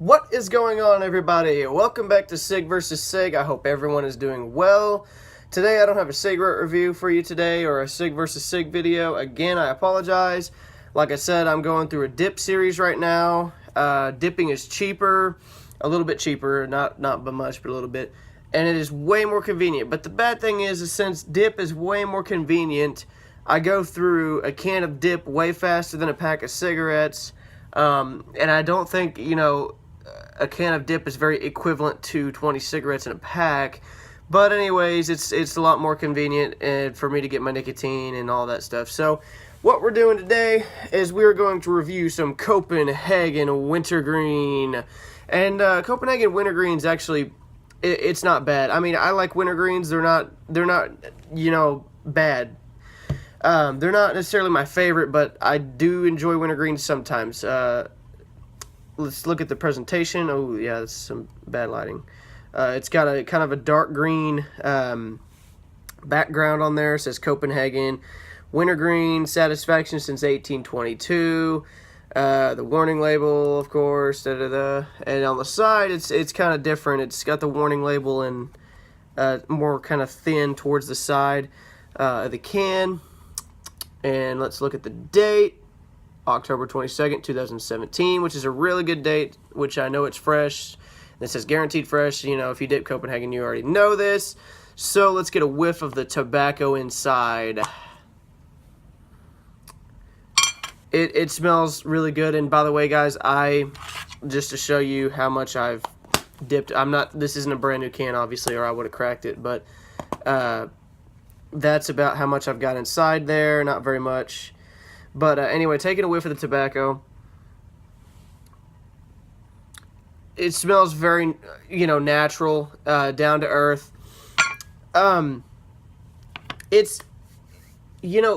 What is going on, everybody? Welcome back to Sig vs. Sig. I hope everyone is doing well. Today I don't have a cigarette review for you today or a Sig vs. Sig video. Again, I apologize. Like I said, I'm going through a dip series right now. Dipping is cheaper, a little bit cheaper, not by much, but a little bit. And it is way more convenient. But the bad thing is since dip is way more convenient, I go through a can of dip way faster than a pack of cigarettes. And I don't think, a can of dip is very equivalent to 20 cigarettes in a pack. But anyways, it's a lot more convenient for me to get my nicotine and all that stuff. So what we're doing today is we're going to review some Copenhagen Wintergreen. And Copenhagen Wintergreen's actually, it's not bad. I mean, I like Wintergreens. They're not bad. They're not necessarily my favorite, but I do enjoy Wintergreens sometimes. Let's look at the presentation. Oh, yeah, that's some bad lighting. It's got a kind of a dark green background on there. It says Copenhagen Wintergreen, satisfaction since 1822. The warning label, of course. And on the side, it's kind of different. It's got the warning label and more kind of thin towards the side of the can. And let's look at the date. October 22nd, 2017, which is a really good date, which I know it's fresh. And it says guaranteed fresh. If you dip Copenhagen, you already know this. So let's get a whiff of the tobacco inside. It smells really good. And by the way, guys, just to show you how much I've dipped, this isn't a brand new can, obviously, or I would have cracked it, but that's about how much I've got inside there. Not very much. But anyway, taking a whiff of the tobacco, it smells very, natural, down to earth. It's,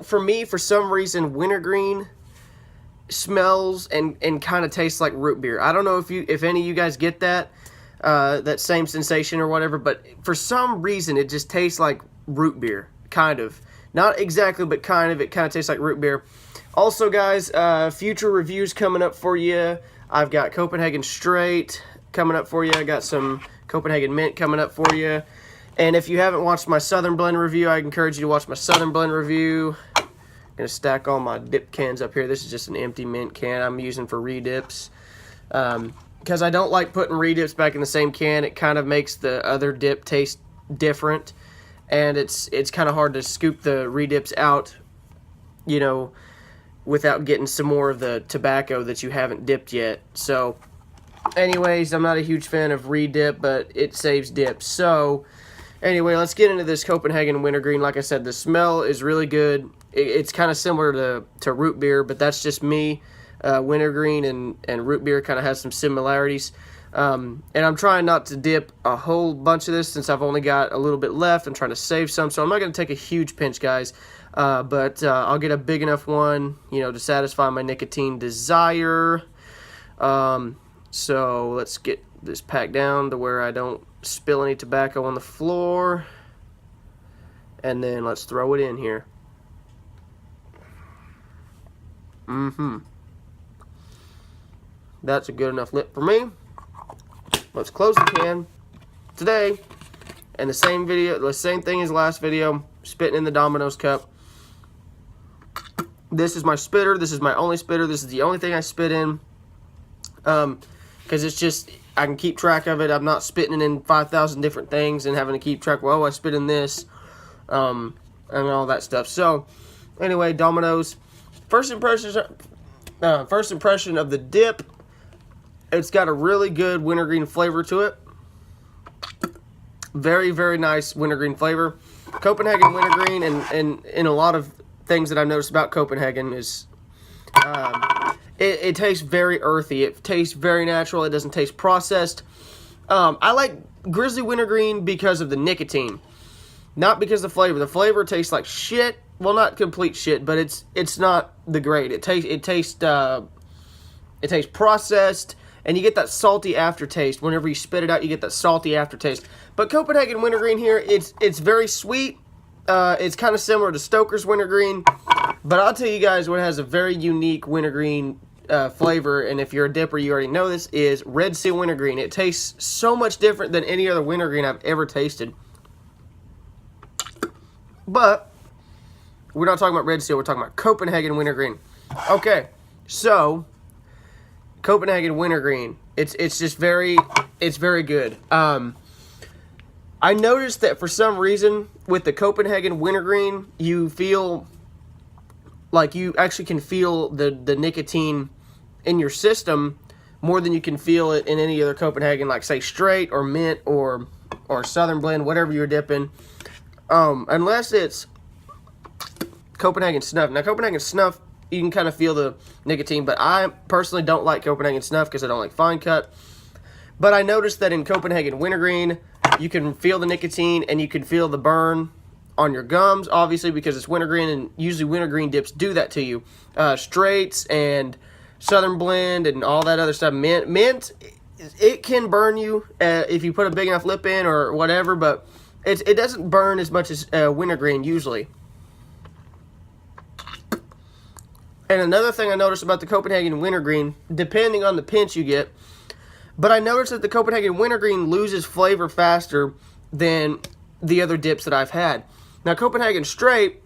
for me, for some reason, Wintergreen smells and kind of tastes like root beer. I don't know if any of you guys get that same sensation or whatever, but for some reason, it just tastes like root beer, kind of. Not exactly, but kind of. It kind of tastes like root beer. Also, guys, future reviews coming up for you. I've got Copenhagen Straight coming up for you. I got some Copenhagen Mint coming up for you. And if you haven't watched my Southern Blend review, I encourage you to watch my Southern Blend review. I'm going to stack all my dip cans up here. This is just an empty mint can I'm using for re-dips. Because I don't like putting re-dips back in the same can. It kind of makes the other dip taste different. And it's kind of hard to scoop the re-dips out, without getting some more of the tobacco that you haven't dipped yet. So, anyways, I'm not a huge fan of re-dip, but it saves dips. So, anyway, let's get into this Copenhagen Wintergreen. Like I said, the smell is really good. It's kind of similar to root beer, but that's just me. Wintergreen and root beer kind of has some similarities. And I'm trying not to dip a whole bunch of this since I've only got a little bit left. I'm trying to save some, so I'm not going to take a huge pinch, guys. But I'll get a big enough one, to satisfy my nicotine desire. So let's get this packed down to where I don't spill any tobacco on the floor. And then let's throw it in here. That's a good enough lip for me. Let's close the can. Today, and the same thing as last video, spitting in the Domino's cup. This is my spitter. This is my only spitter. This is the only thing I spit in. Because it's just, I can keep track of it. I'm not spitting in 5,000 different things and having to keep track, well, I spit in this, and all that stuff. So, anyway, Domino's. First impression of the dip. It's got a really good wintergreen flavor to it. Very, very nice wintergreen flavor. Copenhagen Wintergreen, and a lot of things that I've noticed about Copenhagen is it tastes very earthy. It tastes very natural. It doesn't taste processed. I like Grizzly Wintergreen because of the nicotine, not because of the flavor. The flavor tastes like shit. Well, not complete shit, but it's not the great. It tastes processed. And you get that salty aftertaste. Whenever you spit it out, you get that salty aftertaste. But Copenhagen Wintergreen here, it's very sweet. It's kind of similar to Stoker's Wintergreen. But I'll tell you guys what has a very unique Wintergreen flavor, and if you're a dipper, you already know this, is Red Seal Wintergreen. It tastes so much different than any other wintergreen I've ever tasted. But we're not talking about Red Seal, we're talking about Copenhagen Wintergreen. Okay, so Copenhagen Wintergreen, it's very good. I noticed that for some reason with the Copenhagen Wintergreen, you feel like you actually can feel the nicotine in your system more than you can feel it in any other Copenhagen, like say straight or mint or Southern blend, whatever you're dipping, unless it's Copenhagen Snuff. Now Copenhagen Snuff, you can kind of feel the nicotine, but I personally don't like Copenhagen Snuff because I don't like fine cut. But I noticed that in Copenhagen Wintergreen, you can feel the nicotine and you can feel the burn on your gums, obviously, because it's wintergreen, and usually wintergreen dips do that to you. Straights and Southern blend and all that other stuff. Mint, it can burn you if you put a big enough lip in or whatever, but it doesn't burn as much as wintergreen usually. And another thing I noticed about the Copenhagen Wintergreen, depending on the pinch you get, but I noticed that the Copenhagen Wintergreen loses flavor faster than the other dips that I've had. Now, Copenhagen Straight,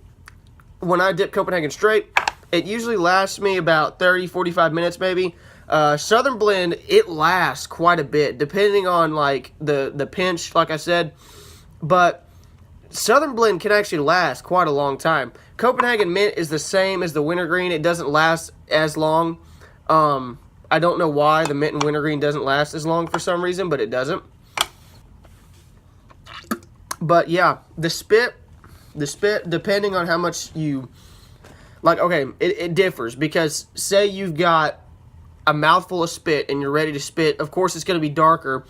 when I dip Copenhagen Straight, it usually lasts me about 30, 45 minutes maybe. Southern Blend, it lasts quite a bit, depending on like the pinch, like I said. But Southern Blend can actually last quite a long time. Copenhagen Mint is the same as the Wintergreen. It doesn't last as long. I don't know why the mint and wintergreen doesn't last as long for some reason, but it doesn't. But yeah, the spit, depending on how much you, like, okay, it differs, because say you've got a mouthful of spit and you're ready to spit, of course it's going to be darker.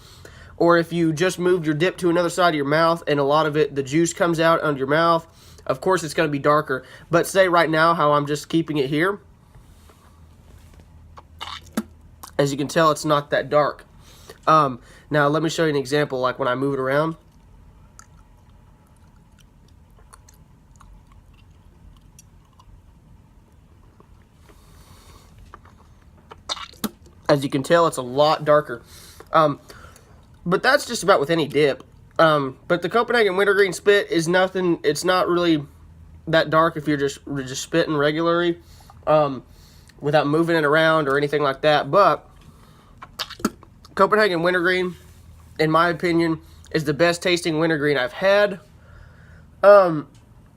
Or if you just moved your dip to another side of your mouth and a lot of it, the juice comes out under your mouth, of course it's going to be darker. But say right now how I'm just keeping it here, as you can tell, it's not that dark. Now, let me show you an example, like when I move it around. As you can tell, it's a lot darker. But that's just about with any dip. But the Copenhagen Wintergreen spit is nothing, it's not really that dark if you're just spitting regularly. Without moving it around or anything like that. But Copenhagen Wintergreen, in my opinion, is the best tasting wintergreen I've had. I'm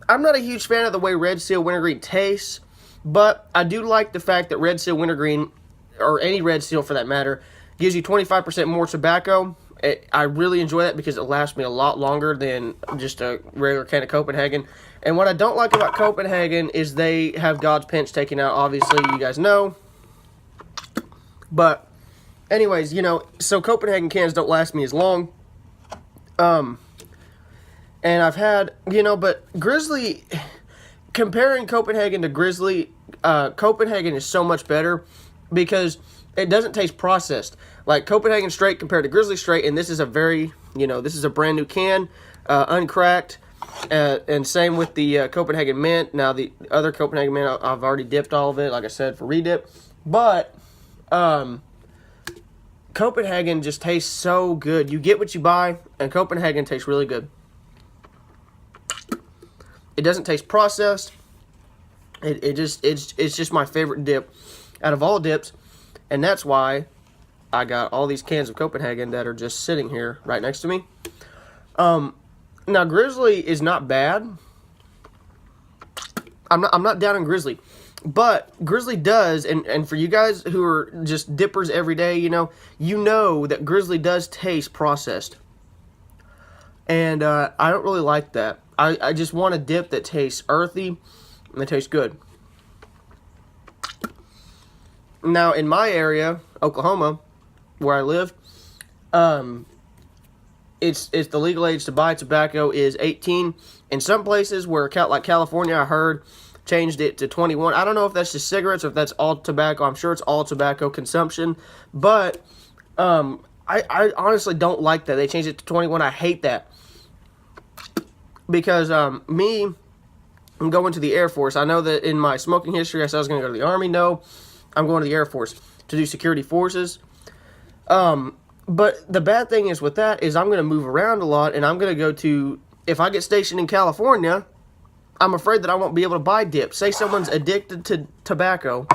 not a huge fan of the way Red Seal Wintergreen tastes, but I do like the fact that Red Seal Wintergreen, or any Red Seal for that matter, gives you 25% more tobacco. I really enjoy that because it lasts me a lot longer than just a regular can of Copenhagen. And what I don't like about Copenhagen is they have God's Pinch taken out, obviously, you guys know. But, anyways, you know, so Copenhagen cans don't last me as long. And I've had, you know, but Grizzly, comparing Copenhagen to Grizzly, Copenhagen is so much better because it doesn't taste processed. Like Copenhagen Straight compared to Grizzly Straight, and this is a very, you know, this is a brand new can, uncracked. And same with the Copenhagen Mint. Now, the other Copenhagen Mint, I've already dipped all of it, like I said, for redip. But Copenhagen just tastes so good. You get what you buy, and Copenhagen tastes really good. It doesn't taste processed. It's just my favorite dip out of all dips, and that's why I got all these cans of Copenhagen that are just sitting here right next to me. Now, Grizzly is not bad. I'm not down on Grizzly. But Grizzly does, and for you guys who are just dippers every day, you know that Grizzly does taste processed. And I don't really like that. I just want a dip that tastes earthy and that tastes good. Now, in my area, Oklahoma, where I live, it's the legal age to buy tobacco is 18. In some places where, like California, I heard, changed it to 21. I don't know if that's just cigarettes or if that's all tobacco. I'm sure it's all tobacco consumption. But I honestly don't like that. They changed it to 21. I hate that. Because I'm going to the Air Force. I know that in my smoking history, I said I was going to go to the Army. No. I'm going to the Air Force to do security forces. But the bad thing is with that is I'm going to move around a lot, and I'm going to go to, if I get stationed in California, I'm afraid that I won't be able to buy dip. Say someone's addicted to tobacco,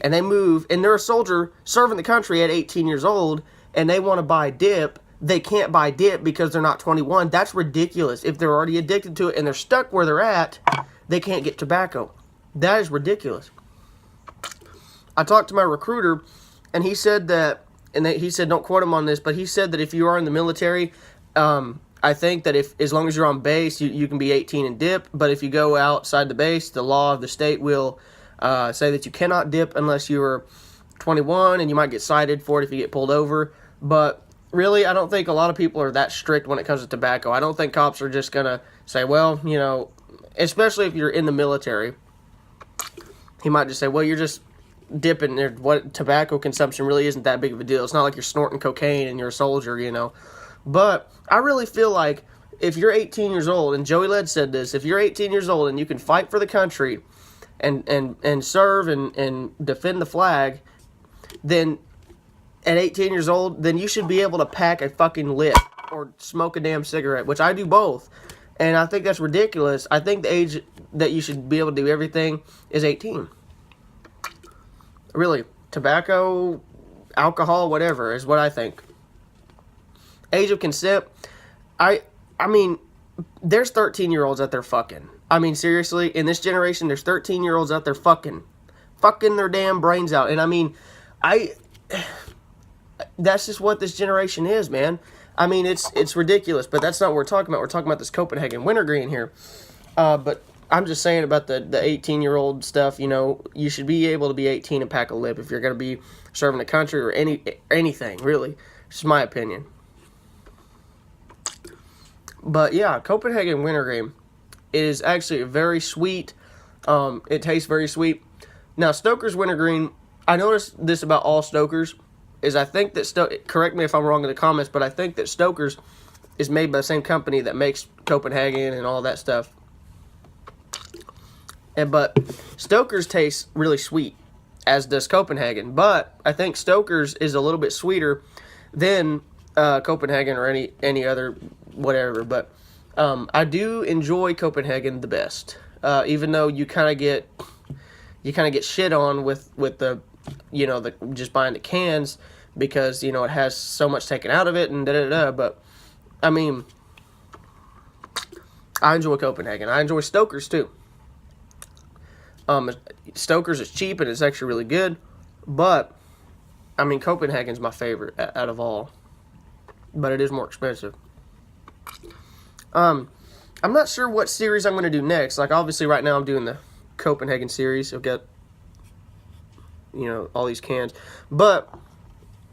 and they move, and they're a soldier serving the country at 18 years old, and they want to buy dip. They can't buy dip because they're not 21. That's ridiculous. If they're already addicted to it and they're stuck where they're at, they can't get tobacco. That is ridiculous. I talked to my recruiter, and he said that, he said, don't quote him on this, but he said that if you are in the military, I think that as long as you're on base, you can be 18 and dip, but if you go outside the base, the law of the state will say that you cannot dip unless you're 21, and you might get cited for it if you get pulled over. But really, I don't think a lot of people are that strict when it comes to tobacco. I don't think cops are just going to say, well, you know, especially if you're in the military, he might just say, well, you're just dipping there. What tobacco consumption really isn't that big of a deal. It's not like you're snorting cocaine and you're a soldier, you know. But I really feel like if you're 18 years old, and Joey Led said this, if you're 18 years old and you can fight for the country and serve and defend the flag, then at 18 years old, then you should be able to pack a fucking lip or smoke a damn cigarette, which I do both. And I think that's ridiculous. I think the age that you should be able to do everything is 18. Really, tobacco, alcohol, whatever, is what I think. Age of consent, I mean, there's 13-year-olds out there fucking. I mean, seriously, in this generation, there's 13-year-olds out there fucking their damn brains out. And I mean, that's just what this generation is, man. I mean, it's ridiculous, but that's not what we're talking about. We're talking about this Copenhagen Wintergreen here. But I'm just saying about the 18-year-old stuff, you know, you should be able to be 18 and pack a lip if you're going to be serving the country or anything, really. It's my opinion. But yeah, Copenhagen Wintergreen is actually very sweet. It tastes very sweet. Now, Stoker's Wintergreen, I noticed this about all Stokers, is I think that, correct me if I'm wrong in the comments, but I think that Stoker's is made by the same company that makes Copenhagen and all that stuff. But Stoker's tastes really sweet, as does Copenhagen. But I think Stoker's is a little bit sweeter than Copenhagen or any other whatever. But I do enjoy Copenhagen the best, even though you kind of get shit on with the, you know, just buying the cans because, you know, it has so much taken out of it and da-da-da. But I mean, I enjoy Copenhagen. I enjoy Stoker's too. Stoker's is cheap and it's actually really good, but I mean, Copenhagen's my favorite out of all, but it is more expensive. I'm not sure what series I'm going to do next. Like, obviously right now I'm doing the Copenhagen series. I've got, you know, all these cans, but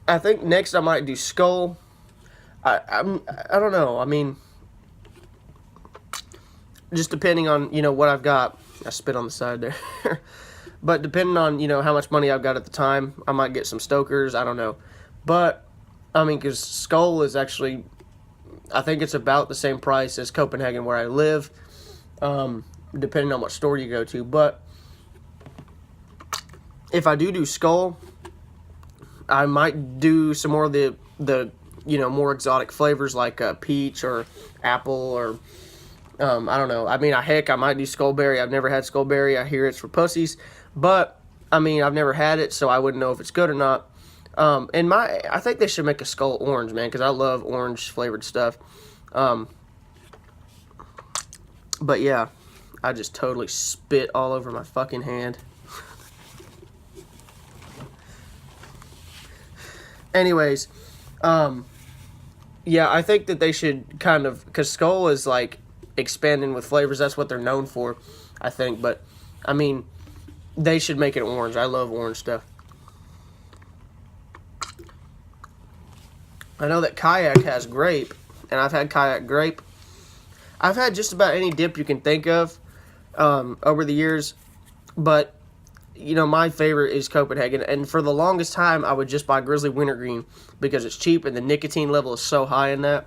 I think next I might do Skull. I don't know. I mean, just depending on, you know, what I've got. I spit on the side there. But depending on, you know, how much money I've got at the time, I might get some Stokers. I don't know. But, I mean, because Skull is actually, I think it's about the same price as Copenhagen where I live, depending on what store you go to. But if I do Skull, I might do some more of the you know, more exotic flavors like peach or apple or I don't know. I mean, heck, I might do Skullberry. I've never had Skullberry. I hear it's for pussies. But, I mean, I've never had it, so I wouldn't know if it's good or not. And I think they should make a Skull Orange, man, because I love orange-flavored stuff. But, yeah, I just totally spit all over my fucking hand. Anyways, yeah, I think that they should kind of, because Skull is, like, expanding with flavors. That's what they're known for, I think. But I mean, they should make it orange. I love orange stuff. I know that Kayak has grape, and I've had Kayak grape. I've had just about any dip you can think of over the years, but you know, my favorite is Copenhagen, and for the longest time I would just buy Grizzly Wintergreen because it's cheap and the nicotine level is so high in that.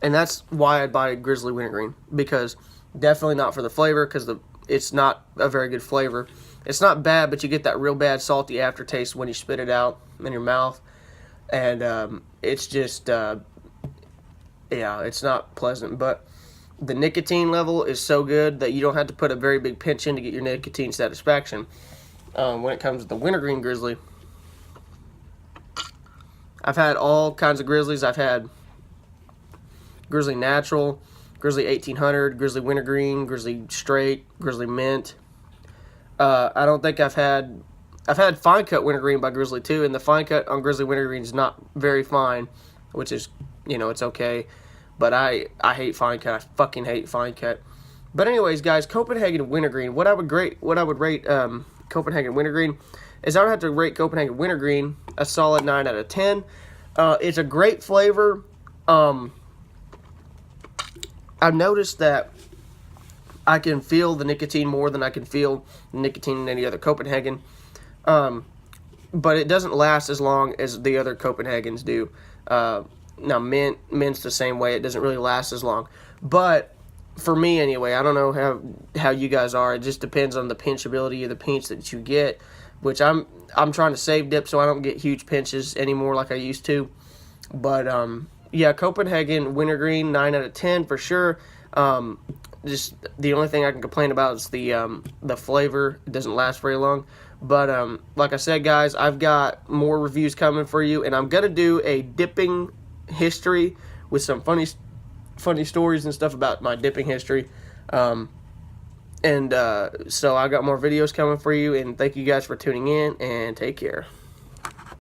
And that's why I'd buy Grizzly Wintergreen, because definitely not for the flavor, because it's not a very good flavor. It's not bad, but you get that real bad salty aftertaste when you spit it out in your mouth. And it's just, yeah, it's not pleasant. But the nicotine level is so good that you don't have to put a very big pinch in to get your nicotine satisfaction. When it comes to the Wintergreen Grizzly, I've had all kinds of Grizzlies. I've had Grizzly Natural, Grizzly 1800, Grizzly Wintergreen, Grizzly Straight, Grizzly Mint. I don't think I've had Fine Cut Wintergreen by Grizzly too, and the Fine Cut on Grizzly Wintergreen is not very fine, which is, it's okay. But I hate Fine Cut. I fucking hate Fine Cut. But anyways, guys, Copenhagen Wintergreen. What I would rate Copenhagen Wintergreen is I would have to rate Copenhagen Wintergreen a solid 9 out of 10. It's a great flavor. I've noticed that I can feel the nicotine more than I can feel the nicotine in any other Copenhagen. But it doesn't last as long as the other Copenhagens do. Now, Mint's the same way. It doesn't really last as long. But for me, anyway, I don't know how you guys are. It just depends on the pinchability of the pinch that you get, which I'm trying to save dip so I don't get huge pinches anymore like I used to. But, yeah, Copenhagen Wintergreen, 9 out of 10 for sure. Just the only thing I can complain about is the flavor. It doesn't last very long. But like I said, guys, I've got more reviews coming for you, and I'm going to do a dipping history with some funny stories and stuff about my dipping history. So I got more videos coming for you, and thank you guys for tuning in, and take care.